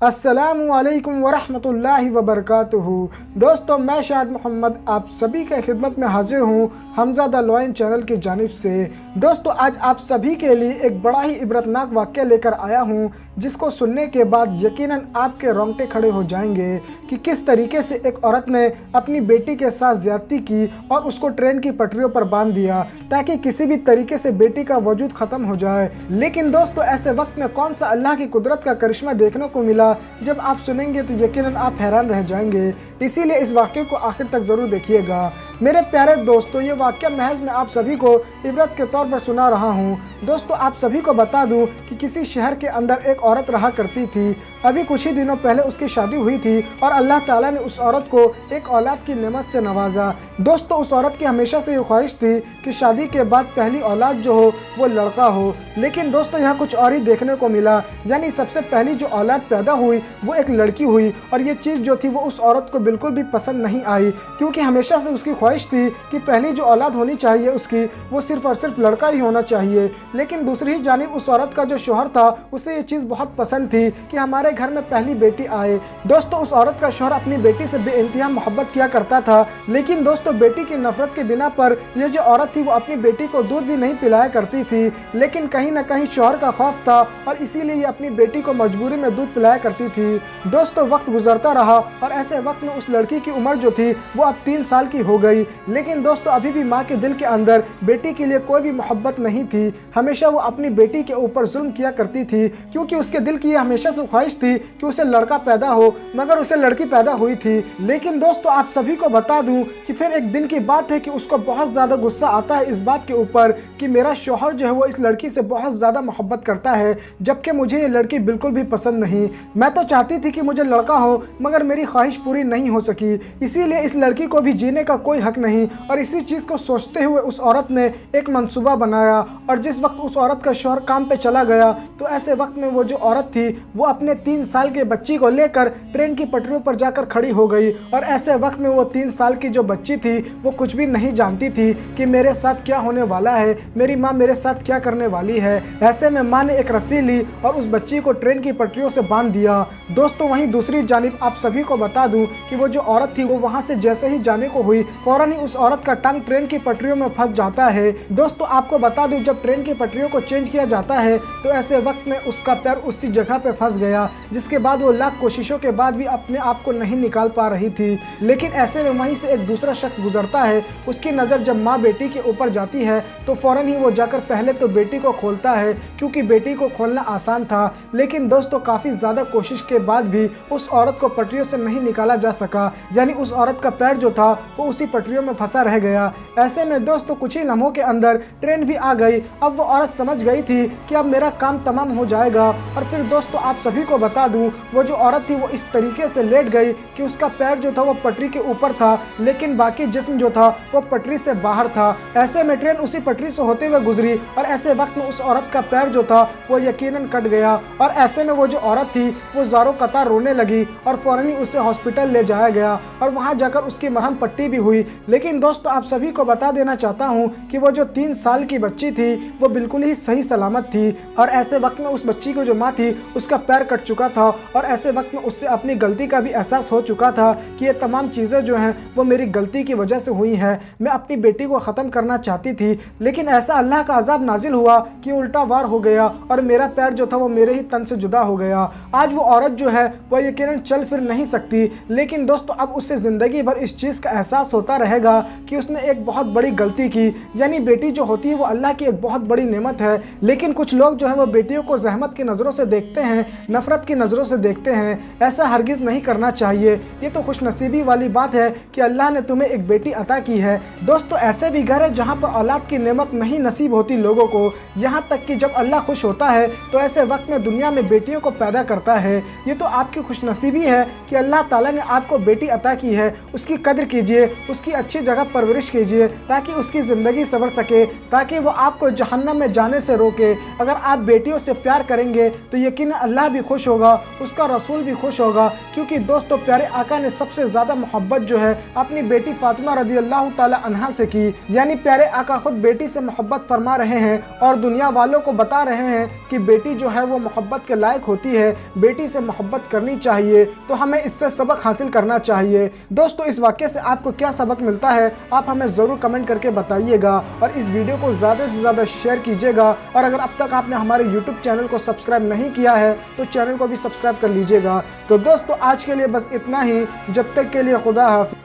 अस्सलामुअलैकुम वरहमतुल्लाहि वबरकातुहू। दोस्तों, मैं शाहिद मोहम्मद आप सभी के खिदमत में हाजिर हूँ हमजा द लॉयन चैनल की जानिब से। दोस्तों, आज आप सभी के लिए एक बड़ा ही इबरतनाक वाक़या लेकर आया हूँ, जिसको सुनने के बाद यकीनन आपके रोंगटे खड़े हो जाएंगे कि किस तरीके से एक औरत ने अपनी बेटी के साथ ज़्यादती की और उसको ट्रेन की पटरियों पर बांध दिया ताकि किसी भी तरीके से बेटी का वजूद ख़त्म हो जाए। लेकिन दोस्तों, ऐसे वक्त में कौन सा अल्लाह की कुदरत का करिश्मा देखने को मिला, जब आप सुनेंगे तो यकीनन आप हैरान रह जाएंगे। इसीलिए इस वाक़े को आखिर तक ज़रूर देखिएगा। मेरे प्यारे दोस्तों, ये वाक़या महज मैं आप सभी को इबरत के तौर पर सुना रहा हूँ। दोस्तों, आप सभी को बता दूं कि किसी शहर के अंदर एक औरत रहा करती थी। अभी कुछ ही दिनों पहले उसकी शादी हुई थी और अल्लाह ताला ने उस औरत को एक औलाद की नेमत से नवाजा। दोस्तों, उस औरत की हमेशा से ये ख्वाहिश थी कि शादी के बाद पहली औलाद जो हो वो लड़का हो। लेकिन दोस्तों, यहाँ कुछ और ही देखने को मिला। यानी सबसे पहली जो औलाद पैदा हुई वो एक लड़की हुई और ये चीज़ जो थी वो उस औरत को बिल्कुल भी पसंद नहीं आई, क्योंकि हमेशा से उसकी ख्वाहिश थी कि पहली जो औलाद होनी चाहिए उसकी वो सिर्फ और सिर्फ लड़का ही होना चाहिए। लेकिन दूसरी ही जानिब उस औरत का जो शौहर था उसे ये चीज़ बहुत पसंद थी कि हमारे घर में पहली बेटी आए। दोस्तों, उस औरत का शौहर अपनी बेटी से बेइंतहा मोहब्बत किया करता था। लेकिन दोस्तों, बेटी की नफरत के बिना पर ये जो औरत थी वो अपनी बेटी को दूध भी नहीं पिलाया करती थी। लेकिन कहीं ना कहीं शौहर का खौफ था और इसीलिए ये अपनी बेटी को मजबूरी में दूध पिलाया करती थी। दोस्तों, वक्त गुजरता रहा और ऐसे वक्त में उस लड़की की उम्र जो थी वो अब 3 साल की हो गई। लेकिन दोस्तों, अभी भी माँ के दिल के अंदर बेटी के लिए कोई भी मोहब्बत नहीं थी। हमेशा वो अपनी बेटी के ऊपर जुल्म किया करती थी, क्योंकि उसके दिल की हमेशा से ख्वाहिश थी कि उसे लड़का पैदा हो, मगर उसे लड़की पैदा हुई थी। लेकिन दोस्तों, आप सभी को बता दूं कि फिर एक दिन की बात है कि उसको बहुत ज़्यादा गुस्सा आता है इस बात के ऊपर कि मेरा शौहर जो है वो इस लड़की से बहुत ज़्यादा मोहब्बत करता है, जबकि मुझे ये लड़की बिल्कुल भी पसंद नहीं। मैं तो चाहती थी कि मुझे लड़का हो, मगर मेरी ख्वाहिश पूरी नहीं हो सकी, इसीलिए इस लड़की को भी जीने का कोई हक नहीं। और इसी चीज़ को सोचते हुए उस औरत ने एक मंसूबा बनाया और जिस वक्त उस औरत का शौहर काम पे चला गया तो ऐसे वक्त में वो जो औरत थी वो अपने 3 साल के बच्ची को लेकर ट्रेन की पटरियों पर जाकर खड़ी हो गई। और ऐसे वक्त में वो 3 साल की जो बच्ची थी वो कुछ भी नहीं जानती थी कि मेरे साथ क्या होने वाला है, मेरी माँ मेरे साथ क्या करने वाली है। ऐसे में माँ ने एक रस्सी ली और उस बच्ची को ट्रेन की पटरियों से बांध दिया। दोस्तों, वहीं दूसरी जानिब आप सभी को बता दूं कि वो जो औरत थी वो वहाँ से जैसे ही जाने को हुई फौरन ही उस औरत का टांग ट्रेन की पटरियों में फंस जाता है। दोस्तों, आपको बता दूं, जब ट्रेन की पटरियों को चेंज किया जाता है तो ऐसे वक्त में उसका पैर उसी जगह पे फंस गया, जिसके बाद वो लाख कोशिशों के बाद भी अपने आप को नहीं निकाल पा रही थी। लेकिन ऐसे में वहीं से एक दूसरा शख्स गुजरता है। उसकी नज़र जब माँ बेटी के ऊपर जाती है तो फौरन ही वो जाकर पहले तो बेटी को खोलता है, क्योंकि बेटी को खोलना आसान था। लेकिन दोस्तों, काफ़ी ज़्यादा कोशिश के बाद भी उस औरत को पटरियों से नहीं निकाला जा सका। यानी उस औरत का पैर जो था वो उसी पटरियों में फंसा रह गया। ऐसे में दोस्तों, कुछ ही लम्हों के अंदर ट्रेन भी आ गई। अब वो औरत समझ गई थी कि अब मेरा काम तमाम हो जाएगा। और फिर दोस्तों, आप सभी को बता दूं, वो जो औरत थी वो इस तरीके से लेट गई कि उसका पैर जो था वो पटरी के ऊपर था, लेकिन बाकी जिस्म जो था वो पटरी से बाहर था। ऐसे में ट्रेन उसी पटरी से होते हुए गुजरी और ऐसे वक्त में उस औरत का पैर जो था वो यकीनन कट गया। और ऐसे में वो जो औरत थी वो ज़ारों कतार रोने लगी और फौरन ही उसे हॉस्पिटल ले जाया गया और वहाँ जाकर उसकी मरहम पट्टी भी हुई। लेकिन दोस्तों, आप सभी को बता देना चाहता हूँ कि वो जो 3 साल की बच्ची थी वो बिल्कुल ही सही सलामत थी। और ऐसे वक्त में उस बच्ची को जो माँ थी उसका पैर कट चुका था और ऐसे वक्त में उससे अपनी गलती का भी एहसास हो चुका था कि ये तमाम चीज़ें जो हैं वो मेरी गलती की वजह से हुई हैं। मैं अपनी बेटी को ख़त्म करना चाहती थी, लेकिन ऐसा अल्लाह का अज़ाब नाजिल हुआ कि उल्टा वार हो गया और मेरा पैर जो था वो मेरे ही तन से जुदा हो गया। आज वो औरत जो है वो यकीनन चल फिर नहीं सकती। लेकिन दोस्तों, अब उससे ज़िंदगी भर इस चीज़ का एहसास होता रहेगा कि उसने एक बहुत बड़ी गलती की। यानी बेटी जो होती है वो अल्लाह की एक बहुत बड़ी नेमत है। लेकिन कुछ लोग जो है वो बेटियों को जहमत की नज़रों से देखते हैं, नफ़रत की नज़रों से देखते हैं। ऐसा हरगिज़ नहीं करना चाहिए। ये तो खुशनसीबी वाली बात है कि अल्लाह ने तुम्हें एक बेटी अता की है। दोस्तों, ऐसे भी घर है जहाँ पर औलाद की नेमत नहीं नसीब होती लोगों को। यहाँ तक कि जब अल्लाह खुश होता है तो ऐसे वक्त में दुनिया में बेटियों को पैदा करता है। ये तो आपकी खुशनसीबी है कि अल्लाह ताला ने आपको बेटी अता की है। उसकी कद्र कीजिए, उसकी अच्छी जगह परवरिश कीजिए ताकि उसकी ज़िंदगी संवर सके, ताकि वो आपको जहन्नम में जाने से रोके। अगर आप बेटियों से प्यार करेंगे तो यकीन अल्लाह भी खुश होगा होगा उसका रसूल भी खुश होगा, क्योंकि दोस्तों प्यारे आका ने सबसे ज़्यादा मोहब्बत जो है अपनी बेटी फातिमा रज़ी अल्लाह ताला अन्हा से की। यानी प्यारे आका खुद बेटी से मोहब्बत फरमा रहे हैं और दुनिया वालों को बता रहे हैं कि बेटी जो है वो मोहब्बत के लायक होती है, बेटी से मोहब्बत करनी चाहिए, तो हमें इससे सबक हासिल करना चाहिए। दोस्तों इस वाक़े से आपको क्या सबक मिलता है आप हमें ज़रूर कमेंट करके बताइएगा और इस वीडियो को ज़्यादा से ज़्यादा शेयर कीजिएगा। और अगर अब तक आपने हमारे यूट्यूब चैनल को सब्सक्राइब नहीं किया है तो चैनल को भी सब्सक्राइब कर लीजिएगा। तो दोस्तों आज के लिए बस इतना ही, जब तक के लिए खुदा हाफ़िज़।